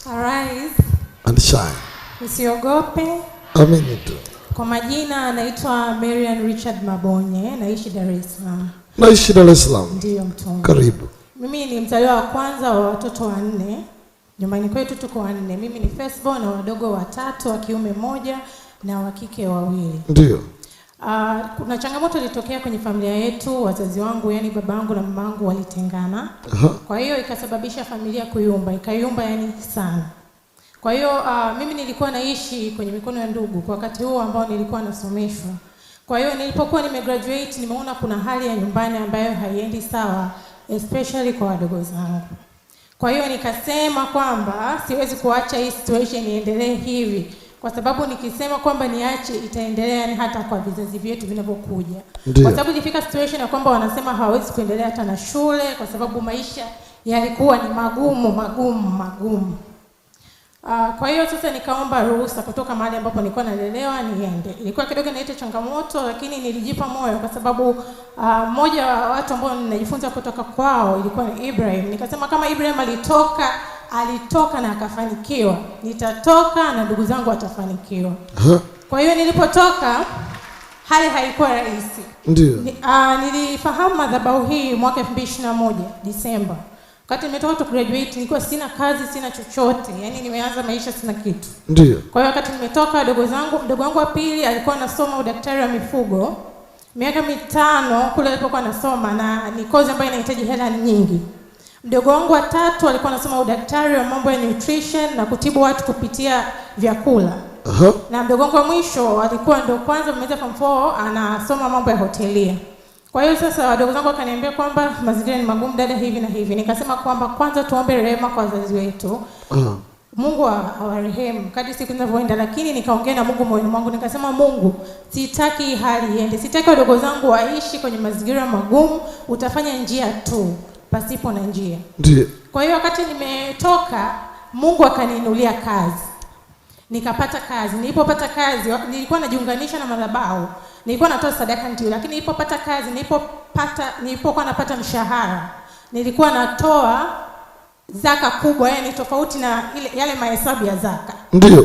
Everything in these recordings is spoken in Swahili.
Arise and shine. Usiogope. Amini tu. Kwa majina anaitwa Marian Richard Mabonye, naishi Dar es Salaam. Naishi Dar es Salaam. Ndio mtongo. Karibu. Mimi ni mzaliwa wa kwanza wa watoto 4. Nyumbani kwetu tuko 4. Mimi ni firstborn na wadogo 3, wa kiume 1 na wa kike 2. Ndio. Kuna changamoto ilitokea kwenye familia yetu, wazazi wangu yani babangu na mamangu walitengana. Kwa hiyo ikasababisha familia kuyumba, ikayumba yani sana. Kwa hiyo mimi nilikuwa naishi kwenye mikono ya ndugu kwa wakati huo ambao nilikuwa nasomeshwa. Kwa hiyo nilipokuwa nimegraduate nimeona kuna hali ya nyumbani ambayo haiendi sawa, especially kwa wadogo zangu. Kwa hiyo nikasema kwamba siwezi kuacha hii situation iendelee hivi, kwa sababu nikisema kwamba niache itaendelea ni hata kwa vizazi vyetu vinavyokuja. Kwa sababu ilifika situation ya kwamba wanasema hawawezi kuendelea hata na shule kwa sababu maisha yalikuwa ni magumu. Kwa hiyo sasa nikaomba ruhusa kutoka mahali ambapo nilikuwa nalelewa niende. Ilikuwa kidogo inaita changamoto, lakini nilijipa moyo kwa sababu mmoja wa watu ambao ninajifunza kutoka kwao ilikuwa ni Ibrahim. Nikasema kama Ibrahim alitoka na akafanikiwa, nitatoka na ndugu zangu watafanikiwa. Kwa hiyo nilipotoka hali haikuwa rahisi. Ndio. Nilifahamu madhabahu hii mwaka 2021 Disemba. Wakati nimetoka to graduate nilikuwa sina kazi, sina chochote. Yaani nimeanza maisha sina kitu. Ndio. Kwa hiyo wakati nimetoka mdogo wangu wa pili alikuwa anasoma udaktari wa mifugo. Miaka 5 kule alipokuwa anasoma na ni kozi ambayo inahitaji hela nyingi. Mdogo wangu wa 3 alikuwa anasoma udaktari wa mambo ya nutrition na kutibu watu kupitia vyakula. Na mdogo wangu wa mwisho alikuwa ndo kwanza amemaliza form 4 anasoma mambo ya hotelia. Kwa hiyo sasa wadogo zangu wakaniambia kwamba mazingira ni magumu dada hivi na hivi. Nikasema kwamba kwanza tuombe rehema kwa wazazi wetu. Mungu awarehemu kadri siku zinavyoenda, lakini nikaongea na Mungu moyoni mwangu nikasema Mungu, sitaki hali iende. Sitaki wadogo zangu waishi kwenye mazingira magumu, utafanya njia tu pasipo na njia. Ndio. Kwa hiyo wakati nimetoka Mungu akaniinulia kazi. Nikapata kazi. Nilipopata kazi nilikuwa najiunganisha na madhabahu. Nilikuwa natoa sadaka ndio, lakini nilipopata kazi, nilipokuwa napata mshahara, nilikuwa natoa zaka kubwa, yani tofauti na yale mahesabu ya zaka. Ndio,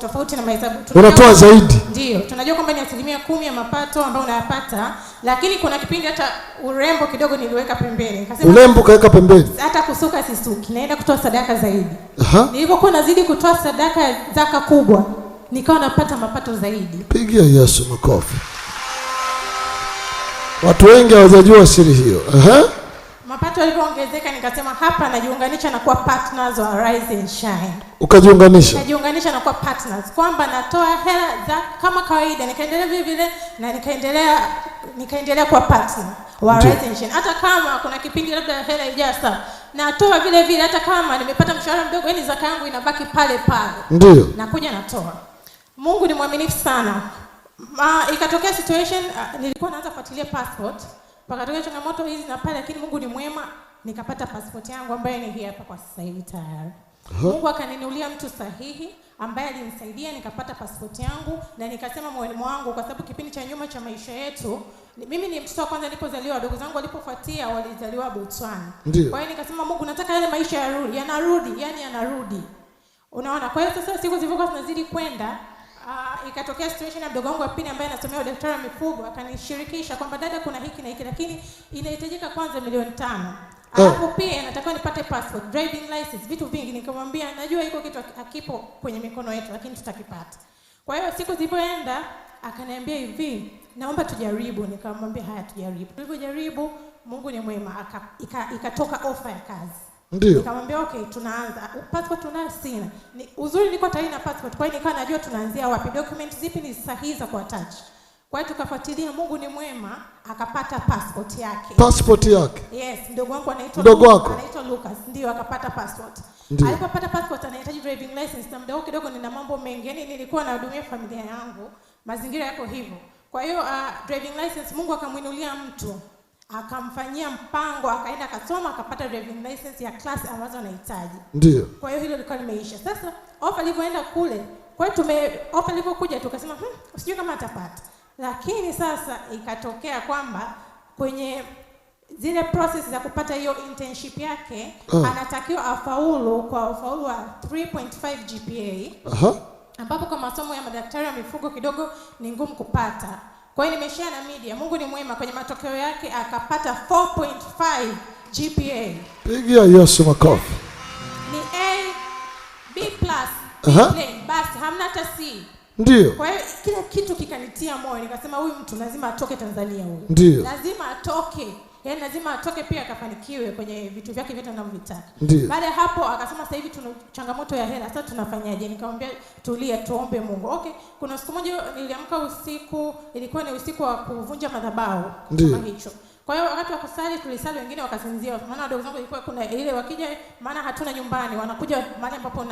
tofauti na mahesabu. Unatoa zaidi. Ndio, tunajua kwamba ni 10% ya mapato ambayo unayapata, lakini kuna kipindi hata urembo kidogo niliweka pembeni. Nikasema urembo kaweka pembeni. Hata kusuka sisuki, naenda kutoa sadaka zaidi. Nilipokuwa nazidi kutoa sadaka zaka kubwa, nikawa napata mapato zaidi. Pigia Yesu makofi. Watu wengi hawajajua siri hiyo. Mapato yalipoongezeka nikasema hapa najiunganisha na kuwa partners wa Arise and Shine. Ukajiunganisha? Najiunganisha na kuwa partners. Kwamba natoa hela za kama kawaida, nikaendelea vile vile na nikaendelea kuwa partner wa Arise and Shine. Hata kama kuna kipindi labda hela ijasa, natoa vile vile hata kama nimepata mshahara mdogo, yani zaka yangu inabaki pale pale. Ndio. Nakuja natoa. Mungu ni mwaminifu sana. Ikatokea situation nilikuwa naanza kufuatilia passport. Pakatokea changamoto hizi na pale, lakini Mungu ni mwema, nikapata passport yangu ambayo ni hii hapa kwa sasa hivi tayari. Mungu akaninulia mtu sahihi ambaye alinisaidia nikapata passport yangu, na nikasema moyoni mwangu, kwa sababu kipindi cha nyuma cha maisha yetu, mimi ni mtoto wa kwanza nilipozaliwa, wadogo zangu walipofuatia walizaliwa Botswana. Kwa hiyo nikasema Mungu, nataka yale maisha yanarudi. Unaona? Kwa hiyo sasa siku zilivyokuwa zinazidi kwenda, ikatokea situation ya mdogo wangu wa pili ambaye anasomea udaktari wa mifugo, akanishirikisha kwamba dada, kuna hiki na hiki, lakini inahitajika kwanza 5 milioni. Alafu pia natakiwa nipate passport, driving license, vitu vingi. Nikamwambia najua iko kitu hakipo kwenye mikono yetu, lakini tutakipata. Kwa hiyo siku zilipoenda akaniambia hivi, naomba tujaribu. Nikamwambia haya, tujaribu. Tulipojaribu, Mungu ni mwema, ikatoka offer ya kazi. Ndio. Nikamwambia okay, tunaanza. Passport tunayo sina. Uzuri nilikuwa tayari na passport, kwa hiyo nikawa najua tunaanzia wapi, document zipi ni sahihi za kuattach. Kwa hiyo tukafuatilia, Mungu ni mwema, akapata passport yake. Passport yake? Yes, mdogo wangu anaitwa Lucas, ndio akapata passport. Alipopata passport anahitaji driving license, na mdogo kidogo nina mambo mengi. Yaani nilikuwa nahudumia familia yangu, mazingira yako hivyo. Kwa hiyo driving license Mungu akamuinulia mtu, akamfanyia mpango, akaenda akasoma, akapata driving license ya class ambazo anahitaji. Ndio. Kwa hiyo hilo lilikuwa limeisha. Sasa offer ilipoenda kule, kwa hiyo offer ilipokuja tukasema usijui kama atapata. Lakini sasa ikatokea kwamba kwenye zile process za kupata hiyo internship yake anatakiwa afaulu kwa ufaulu wa 3.5 GPA. Ambapo kwa masomo ya madaktari wa mifugo kidogo ni ngumu kupata. Kwa hiyo nimeshare na media. Mungu ni mwema, kwenye matokeo yake akapata 4.5 GPA. Pigia Yesu makofi. Ni A, B+, B+, basi hamna hata C. Ndio. Kwa hiyo kila kitu kikanitia moyo, nikasema huyu mtu lazima atoke Tanzania huyu. Ndio. Lazima atoke. Yaani lazima atoke pia akafanikiwe kwenye vitu vyake vyote anavyotaka. Baada ya hapo akasema sasa hivi tuna changamoto ya hela, sasa tunafanyaje? Nikamwambia tulia, tuombe Mungu. Okay, kuna siku moja niliamka usiku, ilikuwa ni usiku wa kuvunja madhabahu kama hicho. Kwa hiyo wakati wa kusali tulisali, wengine wakasinzia. Maana wadogo zangu ilikuwa kuna ile wakija, maana hatuna nyumbani, wanakuja mahali ambapo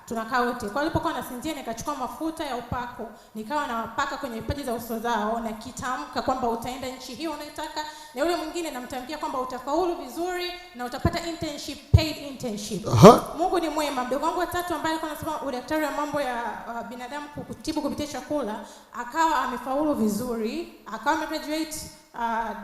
tunakaa wote. Kwa hiyo walipokuwa wanasinzia, nikachukua mafuta ya upako, nikawa nawapaka kwenye paji za uso zao na kitamka kwamba utaenda nchi hiyo unayotaka, na yule mwingine namtamkia kwamba utafaulu vizuri na utapata internship, paid internship. Mungu ni mwema. Mdogo wangu wa tatu ambaye alikuwa anasoma udaktari wa mambo ya binadamu kutibu kupitia chakula, akawa amefaulu vizuri, akawa amegraduate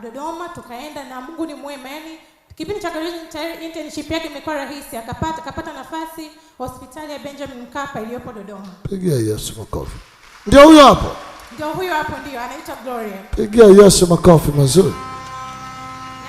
Dodoma, tukaenda na Mungu ni mwema. Yani kipindi cha internship yake imekuwa rahisi, akapata nafasi hospitali ya Benjamin Mkapa iliyopo Dodoma. Pigia Yesu makofi. Ndio huyo hapo? Ndio huyo hapo, ndio anaitwa Gloria. Pigia Yesu makofi mazuri.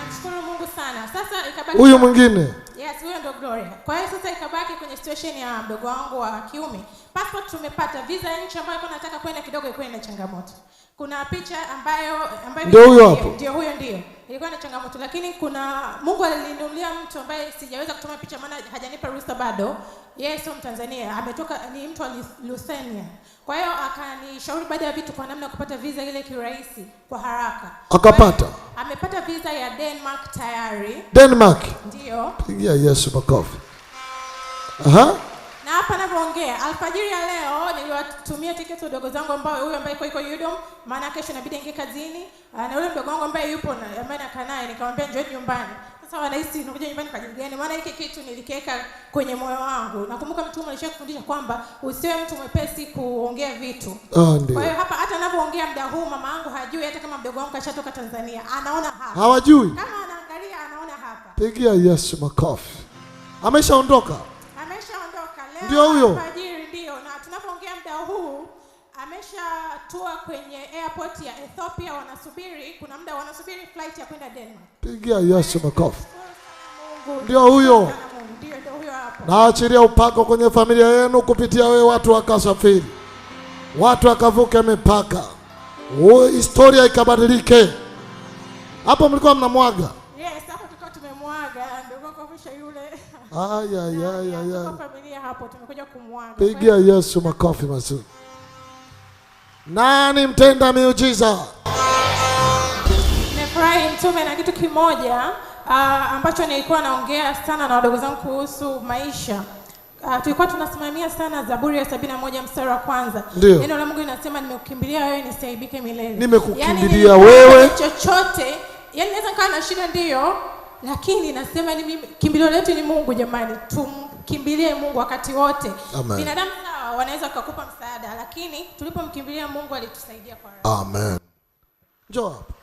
Namshukuru Mungu sana. Sasa ikabaki huyu mwingine. Yes, huyo ndio Gloria. Kwa hiyo sasa ikabaki kwenye situation ya mdogo wangu wa kiume. Passport tumepata, visa nchi ambayo alikuwa anataka kwenda kidogo ilikuwa ina changamoto. Kuna picha ambayo ndio huyo hapo. Ndio huyo ndio. Ilikuwa na changamoto, lakini kuna Mungu alininunulia mtu ambaye sijaweza kutuma picha maana hajanipa ruhusa bado. Yeye sio Mtanzania, ametoka ni mtu wa Lithuania. Kwa hiyo akanishauri baada ya vitu kwa namna ya kupata visa ile kirahisi kwa haraka. Akapata. Amepata visa ya Denmark tayari. Denmark. Ndio. Pigia Yesu makofi. Na hapa ninapoongea alfajiri ya leo niliwatumia tiketi wadogo zangu ambao huyu ambaye yuko Udom, maana kesho inabidi ingie kazini, na yule mdogo wangu ambaye yupo na ambaye nakaa naye, nikamwambia njoo nyumbani. Sasa wanahisi nikuja nyumbani kwa ajili gani? Maana hiki kitu nilikiweka kwenye moyo wangu. Nakumbuka mtu mmoja alishakufundisha kwamba usiwe mtu mwepesi kuongea vitu. Kwa hiyo hapa hata ninapoongea muda huu mama yangu hajui, hata kama mdogo wangu kashatoka Tanzania anaona hapa. Hawajui. Kama anaangalia anaona hapa. Pigia Yesu makofi. Ameshaondoka. Ndio huyo. Alfajiri ndio, na tunapoongea muda huu ameshatua kwenye airport ya Ethiopia, wanasubiri, kuna muda wanasubiri flight ya kwenda Denmark. Pigia Yesu makofi. Ndio huyo. Ndio huyo hapo. Naachilia upako kwenye familia yenu kupitia wewe, watu wakasafiri. Watu wakavuka mipaka. Historia ikabadilike. Hapo mlikuwa mnamwaga. Yes, hapo tulikuwa tumemwaga ndio wako kisha yule. Familia hapo tumekuja kumwaga. Pigia Yesu makofi mazuri. Nani mtenda miujiza? Nimefurahi mtume na kitu kimoja ambacho nilikuwa naongea sana na wadogo zangu kuhusu maisha. Tulikuwa tunasimamia sana Zaburi ya 71 mstari wa kwanza. Neno la Mungu linasema nimekukimbilia wewe nisiaibike milele. Nimekukimbilia wewe. Chochote, yani naweza kaa na shida ndio, lakini nasema ni mimi, kimbilio letu ni Mungu jamani. Tumkimbilie Mungu wakati wote. Binadamu sawa wanaweza kukupa msaada, lakini tulipomkimbilia Mungu alitusaidia kwa haraka. Amen. Njoo hapa.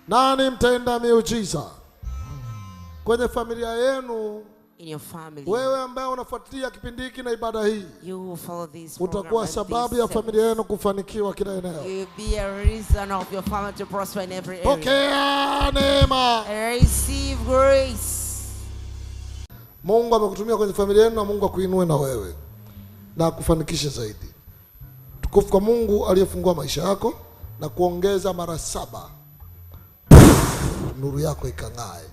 Nani mtenda miujiza kwenye familia yenu? In your family. Wewe ambaye unafuatilia kipindi hiki na ibada hii, you follow this utakuwa sababu ya familia yenu kufanikiwa kila eneo. You be a reason of your family to prosper in every area. Pokea neema. Receive grace. Mungu amekutumia kwenye familia yenu na Mungu akuinue na wewe na akufanikishe zaidi. Tukufu kwa Mungu aliyefungua maisha yako na kuongeza mara 7. Nuru yako ikang'ae.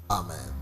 Amen.